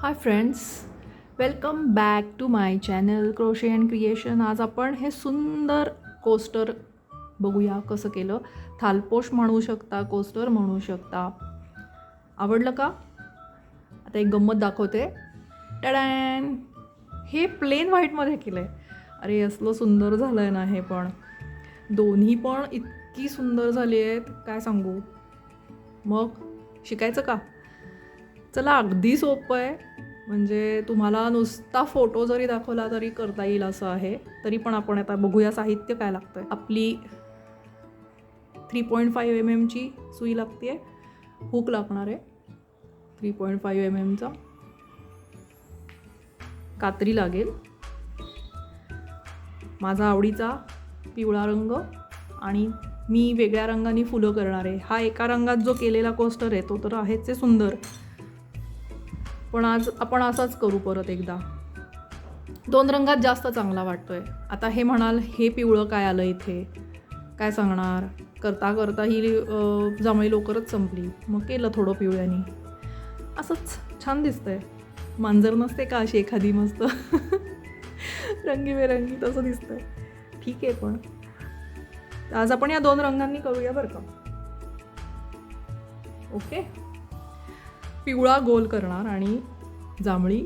High friends, welcome back to my channel crochet and creation. आज आपण हे सुंदर कोस्टर बघूया कसं केलं. थालपोश म्हणू शकता, कोस्टर म्हणू शकता. आवडलं का? आता एक गंमत दाखवते. टडॅन! हे प्लेन व्हाईटमध्ये केलं आहे. अरे असलं सुंदर झालं आहे ना हे पण. दोन्ही पण इतकी सुंदर झाली आहेत काय सांगू. मग शिकायचं का? चला, अगदी सोपं आहे. म्हणजे तुम्हाला नुसता फोटो जरी दाखवला तरी करता येईल असं आहे. तरी पण आपण आता बघूया साहित्य काय लागतं आहे. आपली 3.5 mm ची सुई लागते आहे. हुक लागणार आहे 3.5 mm चा. कात्री लागेल. माझा आवडीचा पिवळा रंग आणि मी वेगळ्या रंगाने फुलं करणार आहे. हा एका रंगात जो केलेला कोस्टर आहे तो तर आहेच आहे सुंदर, पण आज आपण असाच करू परत एकदा. 2 रंगात जास्त चांगला वाटतोय. आता हे म्हणाल हे पिवळं काय आलं इथे, काय सांगणार. करता करता ही जांभळी लवकरच संपली. मग केलं थोडं पिवळ्यानी. असंच छान दिसतंय. मांजर नसते का अशी एखादी मस्त रंगीबेरंगी, तसं दिसतंय. ठीक आहे, पण आज आपण या 2 रंगांनी करूया बरं का. ओके. पिवळा गोल करणार आणि जांभळी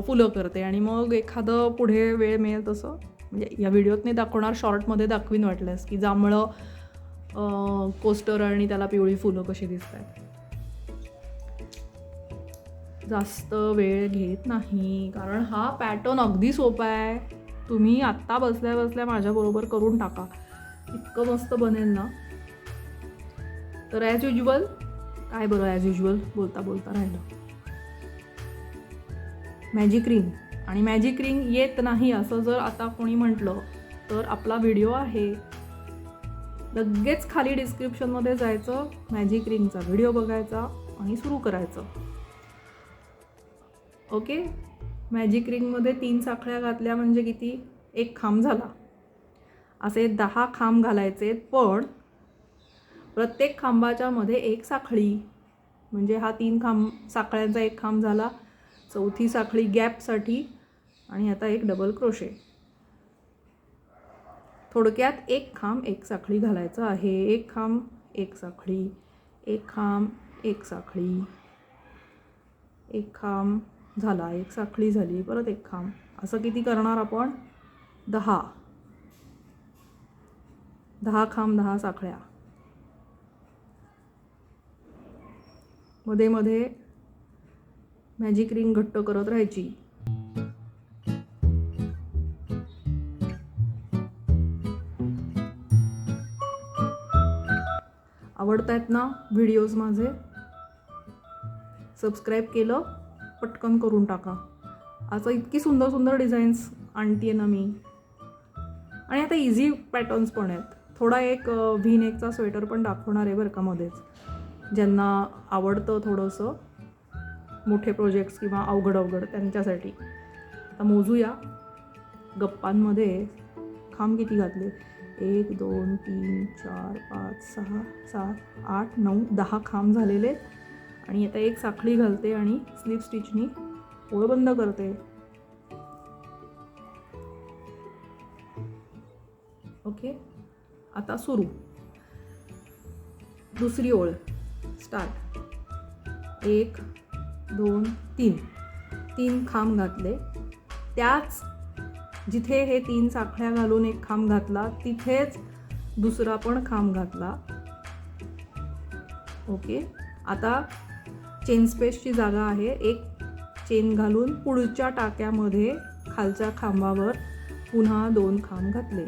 फुलं करते. आणि मग एखादं पुढे वेळ मिळेल तसं, म्हणजे या व्हिडिओत नाही दाखवणार, शॉर्टमध्ये दाखवीन वाटल्यास की जांभळं कोस्टर आणि त्याला पिवळी फुलं कशी दिसत आहेत. जास्त वेळ घेत नाही कारण हा पॅटर्न अगदी सोपा आहे. तुम्ही आत्ता बसल्या बसल्या माझ्याबरोबर करून टाका, इतकं मस्त बनेल ना. तर ॲज युज्युअल काय बरं, ॲज युज्युअल बोलता बोलता राहिलं. Magic ring. आणि मॅजिक रिंग येत नाही असं जर आता कोणी म्हटलं तर आपला व्हिडिओ आहे, लगेच खाली डिस्क्रिप्शनमध्ये जायचं, मॅजिक रिंगचा व्हिडिओ बघायचा आणि सुरू करायचं. ओके. मॅजिक रिंगमध्ये 3 साखळ्या घातल्या म्हणजे किती, 1 खांब झाला. असे 10 खांब घालायचे, पण प्रत्येक खांबाच्या मध्ये 1 साखळी. म्हणजे हा 3 साखळ्यांचा 1 खांब झाला. 4थी साखळी गॅपसाठी आणि आता 1 डबल क्रोशे. थोडक्यात 1 खांब 1 साखळी घालायचं आहे. 1 खांब 1 साखळी, 1 खांब 1 साखळी, 1 खांब झाला, 1 साखळी झाली, परत 1 खांब. असं किती करणार आपण, 10 खांब 10 साखळ्या. मध्ये मध्ये मॅजिक रिंग घट्ट करत राहायची. आवडतायत ना व्हिडिओज माझे? सबस्क्राईब केलं, पटकन करून टाका. असं इतकी सुंदर सुंदर डिझाईन्स आणते ना मी. आणि आता इझी पॅटर्न्स पण आहेत. थोडा एक व्ही नेकचा स्वेटर पण दाखवणार आहे बरं का मध्येच, ज्यांना आवडतं थोडंसं मोठे प्रोजेक्ट्स किंवा अवघड त्यांच्यासाठी. आता मोजूया गप्पांमध्ये खांब किती घातले. 1 2 3 4 5 6 7 8 9 10 खांब झालेले. आणि आता 1 साखळी घालते आणि स्लिप स्टिचनी ओळ बंद करते. ओके. आता सुरू. दुसरी ओळ स्टार्ट. 1 2 3 खांब घातले. त्याच जिथे हे 3 साखळ्या घालून 1 खांब घातला तिथेच दुसरा पण खांब घातला. ओके. आता चेन स्पेसची जागा आहे. 1 चेन घालून पुढच्या टाक्यामध्ये खालच्या खांबावर पुन्हा 2 खांब घातले.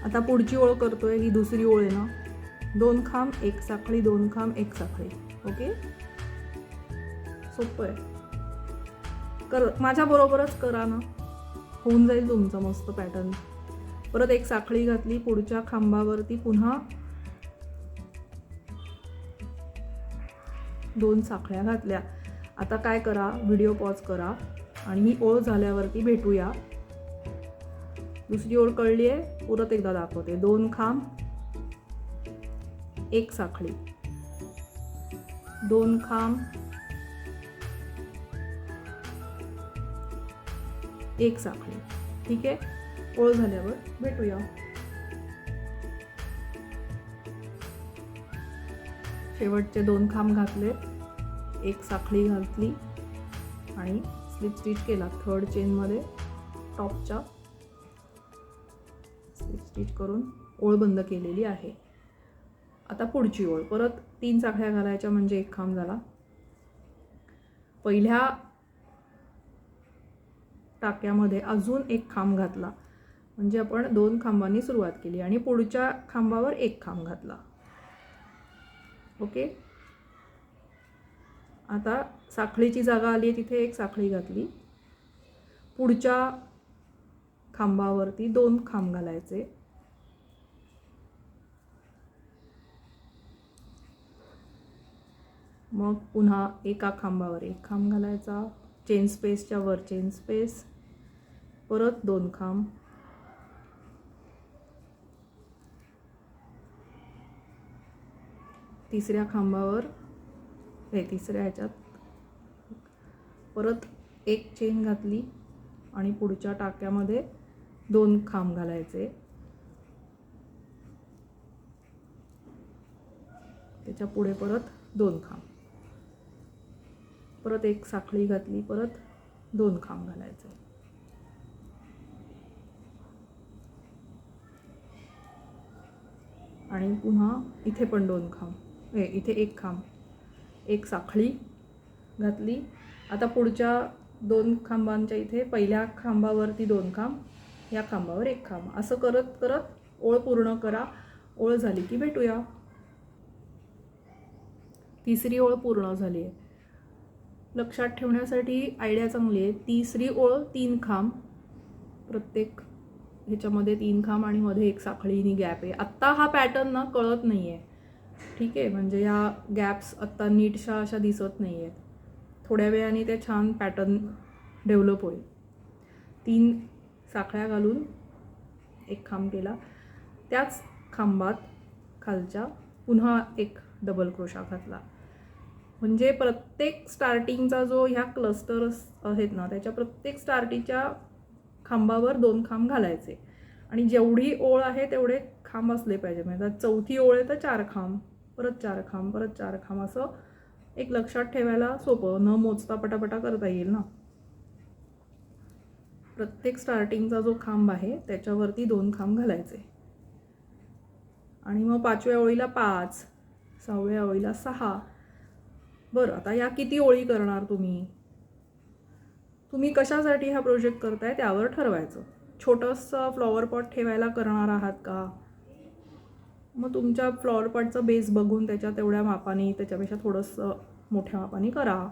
आता पुढची ओळ करतोय, ही दुसरी ओळ आहे ना. 2 खांब 1 साखळी, 2 खांब 1 साखळी. ओके. सोपं आहे. माझ्याबरोबरच करा ना, होऊन जाईल तुमचं मस्त पॅटर्न. परत 1 साखळी घातली, पुढच्या खांबावरती पुन्हा 2 साखळ्या घातल्या. आता काय करा, व्हिडिओ पॉज करा आणि ही ओळ झाल्यावरती भेटूया. दुसरी ओळ कळली आहे, परत एकदा दाखवते. 2 खांब 1 साखळी, 2 खांब, 1 साखळी. ठीक आहे, ओळ झाल्यावर भेटूया. शेवटचे 2 खांब घातले, 1 साखळी घातली आणि स्लिप स्टिच केला. थर्ड चेनमध्ये टॉपच्या स्लिप स्टिच करून ओळ बंद केलेली आहे. आता पुढची ओळ, परत 3 साखळ्या घालायच्या म्हणजे 1 खांब झाला. पहिल्या टाक्यामध्ये अजून 1 खांब घातला म्हणजे आपण 2 खांबांनी सुरुवात केली आणि पुढच्या खांबावर 1 खांब घातला. ओके, आता साखळीची जागा आली तिथे 1 साखळी घातली. पुढच्या खांबावरती 2 खांब घालायचे. मग पुन्हा एका खांबावर 1 खांब घालायचा. चेन स्पेसच्या वर चेन स्पेस, परत 2 खांब. तिसऱ्या खांबावर तिसऱ्या ह्याच्यात परत 1 चेन घातली आणि पुढच्या टाक्यामध्ये 2 खांब घालायचे. त्याच्या पुढे परत 2 खांब, परत 1 साखळी घातली, परत 2 खांब घालायचे. आणि पुन्हा इथे पण 2 खांब, इथे 1 खांब, 1 साखळी घातली. आता पुढच्या 2 खांबांच्या इथे पहिल्या खांबावरती 2 खांब, या खांबावर 1 खांब, असं करत करत ओळ पूर्ण करा. ओळ झाली की भेटूया. तिसरी ओळ पूर्ण झाली आहे. लक्षात ठेवण्यासाठी आयडिया चांगली आहे. तिसरी ओळ 3 खांब, प्रत्येक ह्याच्यामध्ये 3 खांब आणि मध्ये 1 साखळीनी गॅप आहे. आत्ता हा पॅटर्न ना कळत नाही आहे. ठीक आहे, म्हणजे या गॅप्स आत्ता नीटशा अशा दिसत नाही आहेत. थोड्या वेळाने ते छान पॅटर्न डेव्हलप होईल. 3 साखळ्या घालून 1 खांब केला. त्याच खांबात खालच्या पुन्हा 1 डबल क्रोशा घातला. म्हणजे प्रत्येक स्टार्टिंगचा जो ह्या क्लस्टर्स आहेत ना, त्याच्या प्रत्येक स्टार्टिंगच्या खांबावर 2 खांब घालायचे आणि जेवढी ओळ आहे तेवढे खांब असले पाहिजे. म्हणजे चौथी ओळ आहे तर 4 खांब, परत 4 खांब, परत 4 खांब, असं एक लक्षात ठेवायला सोपं, न मोजता पटापटा करता येईल ना. प्रत्येक स्टार्टिंगचा जो खांब आहे त्याच्यावरती 2 खांब घालायचे आणि मग 5व्या ओळीला 5, 6व्या ओळीला 6. बरं, आता या किती ओळी करणार तुम्ही? तुम्ही कशासाठी हा प्रोजेक्ट करताय त्यावर ठरवायचं. छोटंसं फ्लॉवर पॉट ठेवायला करणार आहात का? मग तुमच्या फ्लॉवर पॉटचा बेस बघून त्याच्या तेवढ्या मापाने, त्याच्यापेक्षा थोडंसं मोठ्या मापाने करा.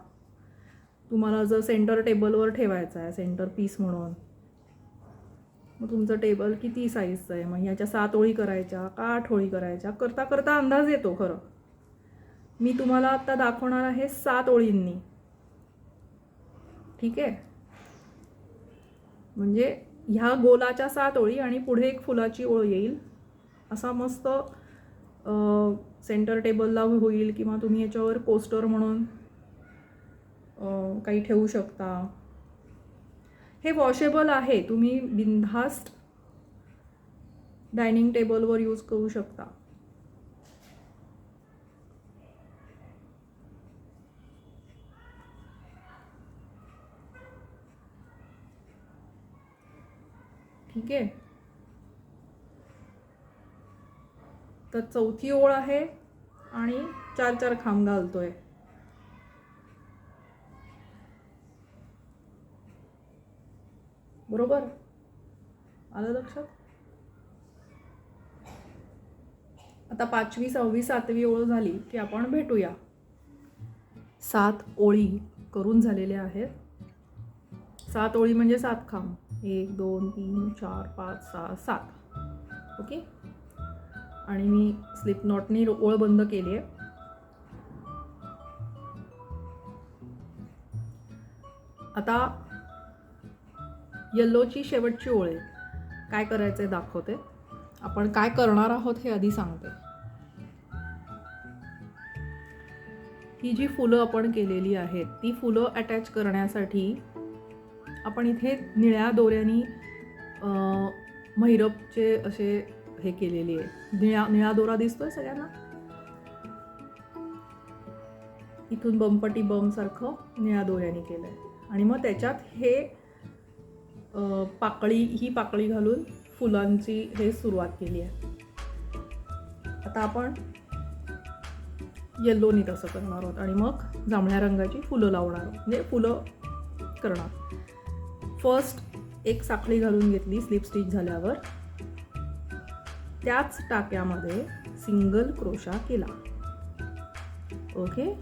तुम्हाला जर सेंटर टेबलवर ठेवायचं आहे, सेंटर पीस म्हणून, मग तुमचं टेबल किती साईजचं आहे? मग ह्याच्या 7 ओळी करायच्या का 8 ओळी करायच्या? करता करता अंदाज येतो. खरं मी तुम्हाला आता दाखवणार आहे 7 ओळींनी. ठीक आहे, म्हणजे ह्या गोलाच्या 7 ओळी आणि पुढे एक फुलाची ओळ येईल. असा मस्त सेंटर टेबलला होईल किंवा तुम्ही याच्यावर कोस्टर म्हणून काही ठेवू शकता. हे वॉशेबल आहे, तुम्ही बिनधास्त डायनिंग टेबलवर यूज करू शकता. ठीक आहे, तर चौथी ओळ आहे आणि 4-4 खांब घालतोय. बरोबर आलं लक्षात? आता 5वी, 6वी, 7वी ओळ झाली की आपण भेटूया. 7 ओळी करून झालेल्या आहेत. 7 ओळी म्हणजे 7 खांब, 1 2 3 4 5 6 7. ओके, आणि मी स्लिप नॉटनी ओळ बंद केली आहे. आता येल्लोची शेवटची ओळ आहे. काय करायचं दाखवते. आपण काय करणार आहोत हे आधी सांगते. ही जी फुलं आपण केलेली आहेत ती फुलं अटॅच करण्यासाठी आपण इथे निळ्या दोऱ्यानी महिरपचे असे हे केलेले आहे. निळा दोरा दिसतोय सगळ्यांना, इथून बंपटी बम सारखं निळ्या दोऱ्याने केलंय आणि मग त्याच्यात हे ही पाकळी घालून फुलांची हे सुरुवात केली आहे. आता आपण येल्लोनी तसं करणार आहोत आणि मग जांभळ्या रंगाची फुलं लावणार आहोत, म्हणजे फुलं करणार. फर्स्ट एक साखळी घालून घेतली स्लिप स्टिच झाल्यावर, त्याच टाक्यामध्ये सिंगल क्रोशा केला. ओके,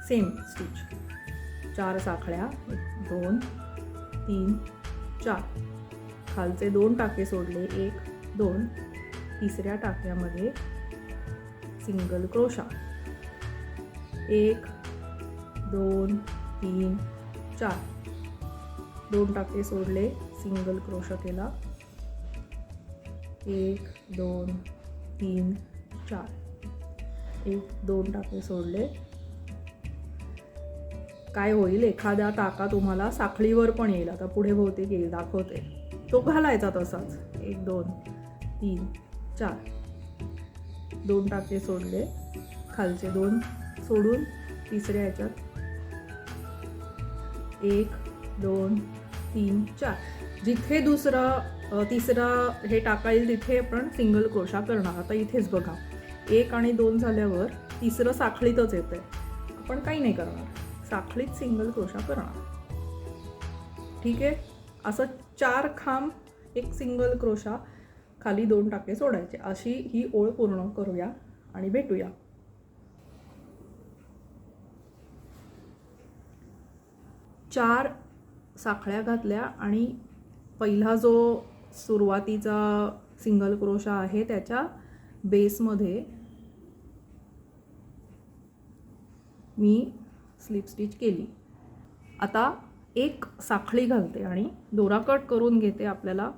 सेम स्टिच, 4 साखळ्या, 2 3 4, खालचे 2 टाके सोडले, 1 2, तिसऱ्या टाक्यामध्ये सिंगल क्रोशा, 1 2 3 4, 2 टाके सोडले, सिंगल क्रोशा केला, 1 2 3 4, 1 2 टाके सोडले. काय होईल, एखाद्या टाका तुम्हाला साखळीवर पण येईल, आता पुढे बहुतेक येईल, दाखवते, तो घालायचा तसाच. 1 2 3 4, 2 टाके सोडले, खालचे 2 सोडून तिसऱ्या ह्याच्यात 1 2 3 4, जिथे तिसरा हे टाका येईल तिथे आपण सिंगल क्रोशा करणार. आता इथेच बघा, 1 आणि 2 झाल्यावर तिसरं साखळीतच येतंय, आपण काही नाही करणार, साखळीत सिंगल क्रोशा करणार. ठीक आहे, असं 4 खांब, एक सिंगल क्रोशा, खाली 2 टाके सोडायचे, अशी ही ओळ पूर्ण करूया आणि भेटूया. चार साखळ्या घातल्या आणि पहिला जो सुरुवातीचा सिंगल क्रोशा आहे त्याच्या बेसमध्ये मी स्लिप स्टिच केली. आता एक साखळी घालते आणि दोरा कट करून घेते. आपल्याला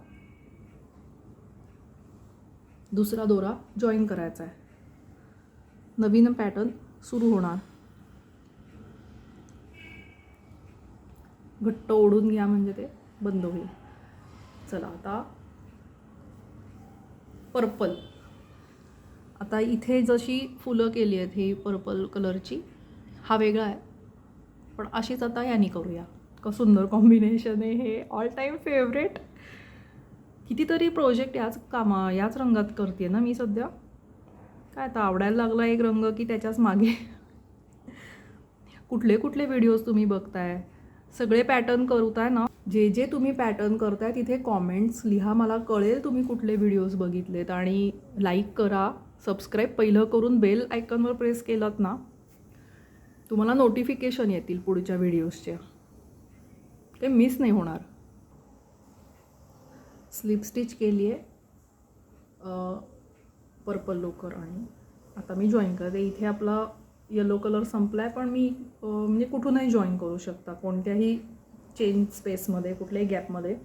दुसरा दोरा जॉईन करायचा आहे. नवीन पॅटर्न सुरू होणार. घट्ट ओढून घ्या म्हणजे ते बंद होईल. चला आता पर्पल. आता इथे जशी फुलं केली आहेत ही पर्पल कलरची, हा वेगळा आहे पण अशीच आता यानी करूया. का सुंदर कॉम्बिनेशन आहे हे, ऑल टाईम फेवरेट. कितीतरी प्रोजेक्ट याच रंगात करते ना मी सध्या. काय आता आवडायला लागला एक रंग की त्याच्याच मागे कुठले कुठले व्हिडिओज तुम्ही बघताय, सगळे पॅटर्न करताय ना. जे तुम्ही पॅटर्न करताय तिथे कॉमेंट्स लिहा, मला कळेल तुम्ही कुठले व्हिडिओज बघितलेत. आणि लाईक करा, सबस्क्राईब पहिलं करून बेल आयकॉनवर प्रेस केलात ना तुम्हाला नोटिफिकेशन येतील पुढच्या व्हिडिओजचे, ते मिस नाही होणार. स्लिप स्टिच केली आहे पर्पल लोकर आणि आता मी जॉईन करते. इथे आपला येलो कलर संपला आहे पण मी म्हणजे कुठूनही जॉईन करू शकता, कोणत्याही चेन स्पेसमध्ये, कुठल्याही गॅपमध्ये.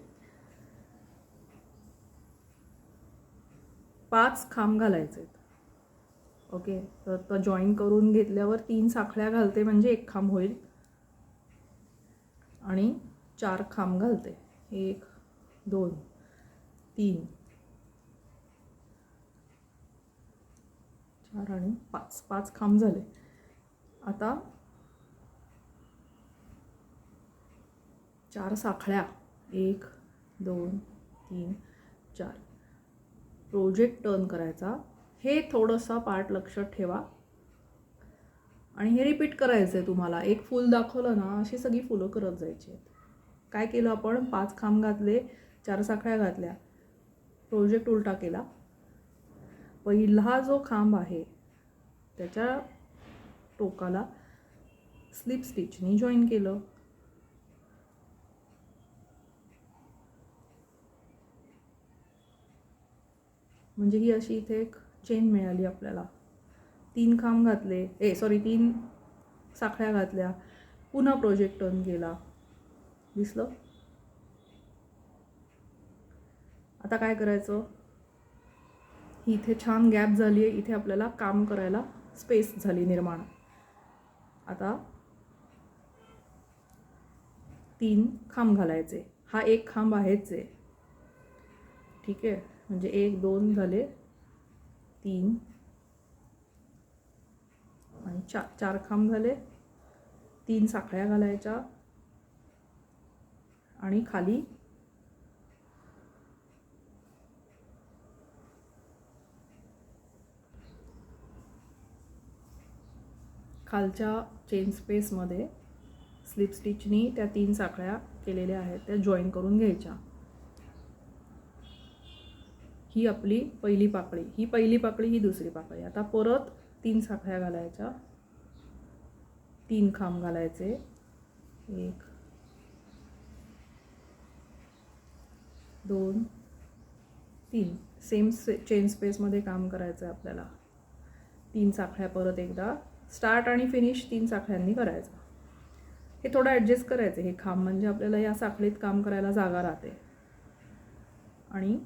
5 खांब घालायचे आहेत. ओके, तर आता जॉईन करून घेतल्यावर 3 साखळ्या घालते म्हणजे 1 खांब होईल आणि 4 खांब घालते. 1 2 3 4 आणि 5 खांब झाले. आता 4 साखळ्या, 1 2 3 4, प्रोजेक्ट टर्न करायचा. हे थोडंसं पार्ट लक्षात ठेवा आणि हे रिपीट करायचं आहे तुम्हाला. एक फूल दाखवलं ना, अशी सगळी फुलं करत जायची आहेत. काय केलं आपण, 5 खांब घातले, 4 साखळ्या घातल्या, प्रोजेक्ट उलटा केला. पहिला जो खांब आहे त्याच्या टोकाला स्लिप स्टिचनी जॉईन केलं. म्हणजे ही अशी इथे एक चेन मिळाली आपल्याला. 3 खांब घातले, 3 साखळ्या घातल्या, पुन्हा प्रोजेक्ट टर्न केला. दिसलं? आता काय करायचं, इथे छान गॅप झाली आहे, इथे आपल्याला काम करायला स्पेस झाली निर्माण. आता 3 खांब घालायचे. हा एक खांब आहेच आहे, ठीक आहे. म्हणजे 1 2 झाले, 3 आणि 4 खांब झाले. 3 साखळ्या घालायच्या आणि खाली खालच्या चेन स्पेसमध्ये स्लिप स्टिचनी त्या 3 साखळ्या केलेल्या आहेत त्या जॉईन करून घ्यायच्या. ही आपली पहिली पाकळी, ही पहिली पाकळी, ही दुसरी पाकळी. आता परत 3 साखळ्या घालायच्या, 3 खांब घालायचे, 1 2 3. सेम चेन स्पेसमध्ये काम करायचं आहे आपल्याला. 3 साखळ्या परत एकदा, स्टार्ट आणि फिनिश 3 साखळ्यांनी करायचं. हे थोडं ॲडजस्ट करायचं हे खांब, म्हणजे आपल्याला या साखळीत काम करायला जागा राहते. आणि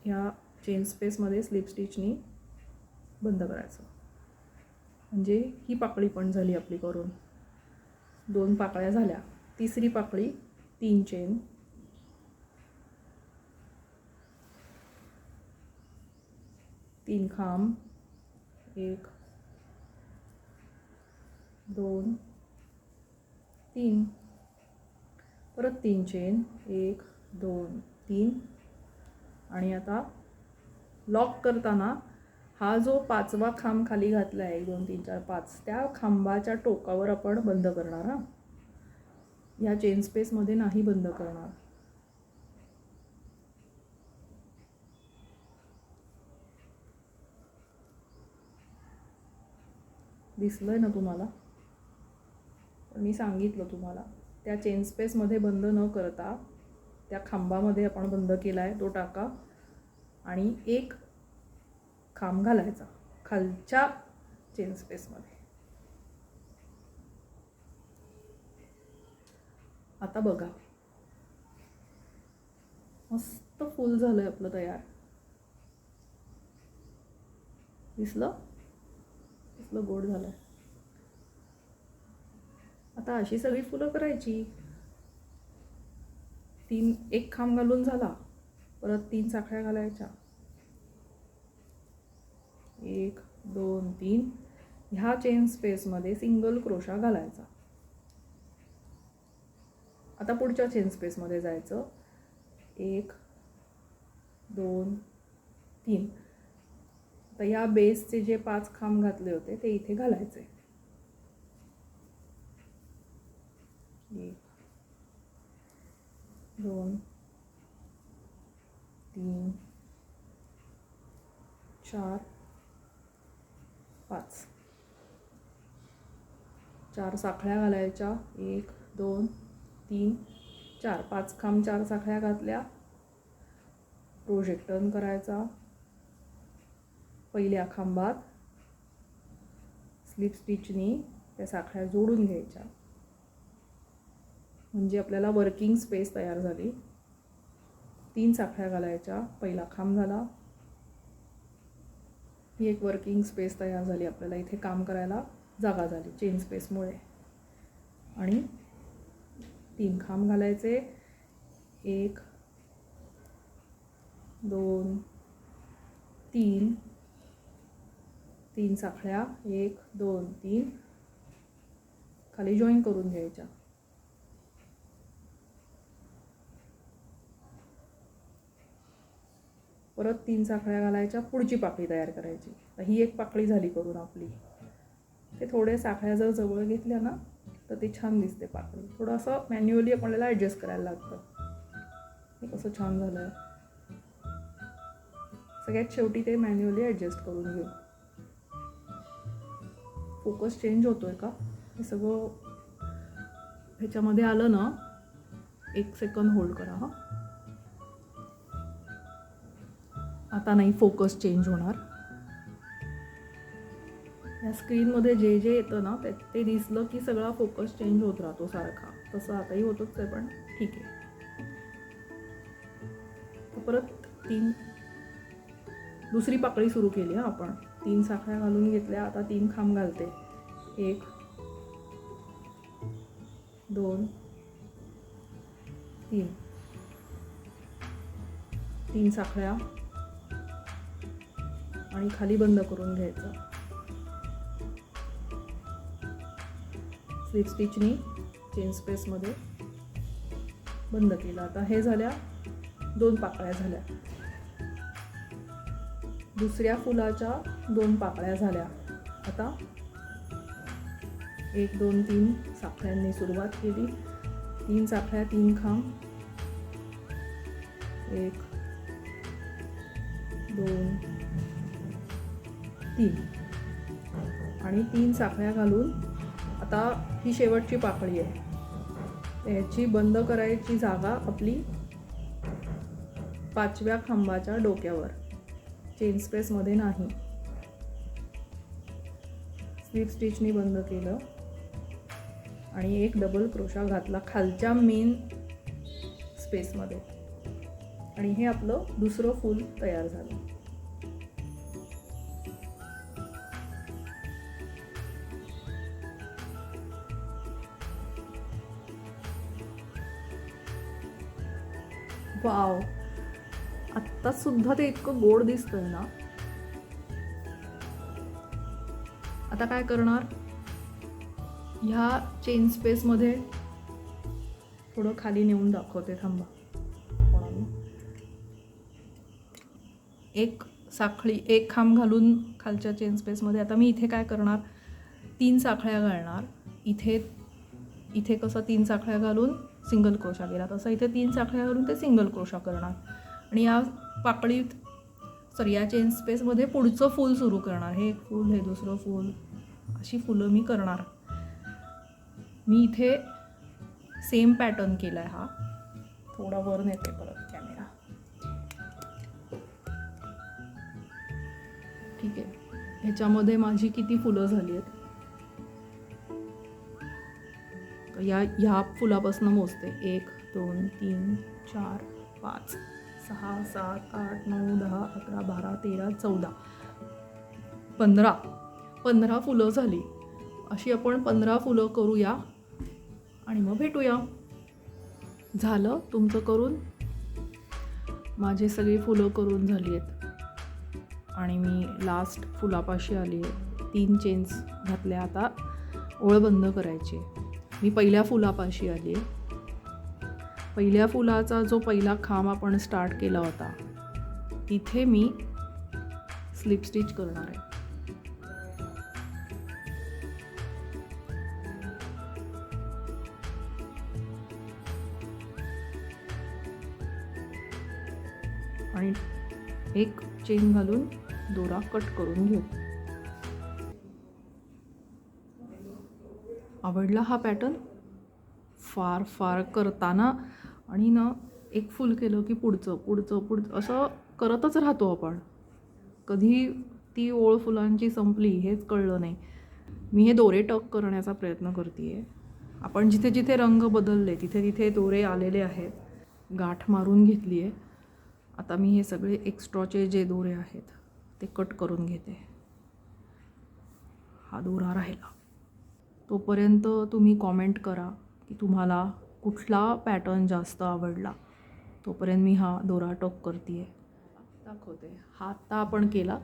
ह्या चेन स्पेसमध्ये स्लिप स्टिचनी बंद करायचं. म्हणजे ही पाकळी पण झाली आपली करून. 2 पाकळ्या झाल्या. तिसरी पाकळी 3 चेन, 3 खांब, 1 2 3, परत 3 चेन, 1 2 3. आणि आता लॉक करताना हा जो 5वा खांब खाली घातला आहे, 1 2 3 4 5, त्या खांबाच्या टोकावर आपण बंद करणार. हा, ह्या चेन स्पेसमध्ये नाही बंद करणार. दिसलंय ना तुम्हाला? पण मी सांगितलं तुम्हाला, त्या चेन स्पेसमध्ये बंद न करता त्या खांबामध्ये आपण बंद केला आहे तो टाका आणि 1 खांब घालायचा खालच्या चेन स्पेसमध्ये. आता बघा, मस्त फूल झालंय आपलं तयार. दिसलं? दिसलं, गोड झालंय. आता अशी सगळी फुलं करायची. 1 खांब घालून झाला, परत 3 साखळ्या घालायच्या, 1 2 3. ह्या चेन स्पेसमध्ये सिंगल क्रोशा घालायचा. आता पुढच्या चेन स्पेसमध्ये जायचं, 1 2 3. आता या बेसचे जे 5 खांब घातले होते ते इथे घालायचे. 1 2 3 4 5. 4 साखळ्या घालायच्या, 1 2 3 4. 5 खांब, 4 साखळ्या घातल्या. प्रोजेक्ट टर्न करायचा. पहिल्या खांबात स्लिप स्टिचनी त्या साखळ्या जोडून घ्यायच्या, म्हणजे आपल्याला वर्किंग स्पेस तयार झाली. 3 साखळ्या घालायच्या, पहिला खांब झाला. ही एक वर्किंग स्पेस तयार झाली आपल्याला, इथे काम करायला जागा झाली चेन स्पेसमुळे. आणि 3 खांब घालायचे, 1 2 3. 3 साखळ्या, 1 2 3, खाली जॉईन करून घ्यायच्या. परत 3 साखळ्या घालायच्या, पुढची पाकळी तयार करायची. तर ही एक पाकळी झाली करून आपली. ते थोडे साखळ्या जर जवळ घेतल्या ना तर ते छान दिसते पाकळी. थोडंसं मॅन्युअली आपल्याला ॲडजस्ट करायला लागतं. हे कसं छान झालं आहे. सगळ्यात शेवटी ते मॅन्युअली ॲडजस्ट करून घेऊ. फोकस चेंज होतोय का हे सगळं ह्याच्यामध्ये आलं ना, 1 सेकंद होल्ड करा. हा, आता नाही फोकस चेंज होणार. या स्क्रीनमध्ये जे जे येतं ना ते दिसलं की सगळा फोकस चेंज होत राहतो सारखा. तसं आताही होतच आहे, पण ठीक आहे. तर परत 3 दुसरी पाकळी सुरू केली आपण. 3 साखळ्या घालून घेतल्या. आता 3 खांब घालते. 1 2 3 3 साखळ्या आणि खाली बंद करून घ्यायचं. स्लिप स्टिचनी चेन स्पेसमध्ये बंद केलं. आता हे झाल्या 2 पाकळ्या झाल्या. दुसऱ्या फुलाच्या 2 पाकळ्या झाल्या. आता 1 2 3 साखळ्यांनी सुरुवात केली. 3 साखळ्या 3 खांब 1 2 3 आणि 3 साखळ्या घालून आता ही शेवटची पाकळी आहे. याची बंद करायची जागा आपली 5व्या खांबाच्या डोक्यावर, चेन स्पेसमध्ये नाही. स्लिप स्टिचनी बंद केलं आणि एक डबल क्रोशा घातला खालच्या मेन स्पेसमध्ये आणि हे आपलं दुसरं फूल तयार झालं. वाव, आत्ता सुद्धा ते इतकं गोड दिसतंय ना. आता काय करणार, ह्या चेन स्पेसमध्ये थोडं खाली नेऊन दाखवते. थांबा. एक साखळी 1 खांब घालून खालच्या चेन स्पेसमध्ये. आता मी इथे काय करणार, 3 साखळ्या घालणार. इथे कसं 3 साखळ्या घालून सिंगल क्रोशा केला, तसं इथे 3 साखळ्या घालून ते सिंगल क्रोशा करणार आणि या पाकळीत या चेन स्पेसमध्ये पुढचं फूल सुरू करणार. हे एक फूल, हे दुसरं फूल, अशी फुलं मी करणार. मी इथे सेम पॅटर्न केला आहे. हा थोडा वर नेते परत कॅमेरा. ठीक आहे. ह्याच्यामध्ये माझी किती फुलं झाली आहेत ह्या फुलापासून मोजते. 1 2 3 4 5 6 7 8 9 10 11 12 13 14 15 फुलं झाली. अशी आपण 15 फुलं करूया आणि मग भेटूया. झालं तुमचं करून. माझे सगळी फुलं करून झाली आहेत आणि मी लास्ट फुलापाशी आली आहे. 3 चेन्स घातल्या. आता ओळ बंद करायची. मी पहिल्या फुलापाशी आली आहे. पहिल्या फुलाचा जो पहिला खांब आपण स्टार्ट केला होता तिथे मी स्लिप स्टिच करणार आहे. आणि एक चेन घालून दोरा कट करून घेऊ. आवडला हा पॅटर्न. फार करताना आणि ना एक फुल केलं की पुढचं असं करतच राहतो आपण. कधी ती ओळ फुलांची संपली हेच कळलं नाही. मी हे दोरे टक करण्याचा प्रयत्न करते आहे. आपण जिथे जिथे रंग बदलले तिथे तिथे दोरे आलेले आहेत. गाठ मारून घेतली आहे. आता मी हे सगळे एक्स्ट्राचे जे दोरे आहेत ते कट करून घेते. हा दोरा राहिला. तोपर्यंत तुम्ही कॉमेंट करा की तुम्हाला कुठला पॅटर्न जास्त आवडला. तोपर्यंत मी हा दोरा टोक करते आहे. दाखवते. हा आत्ता आपण केला,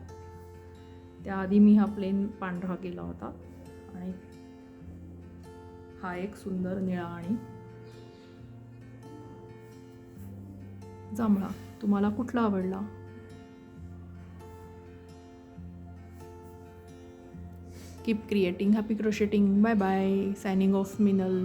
त्याआधी मी हा प्लेन पांढरा केला होता आणि हा एक सुंदर निळा आणि जांभळा. तुम्हाला कुठला आवडला? Keep creating, happy crocheting. Bye bye. Signing off, Minal.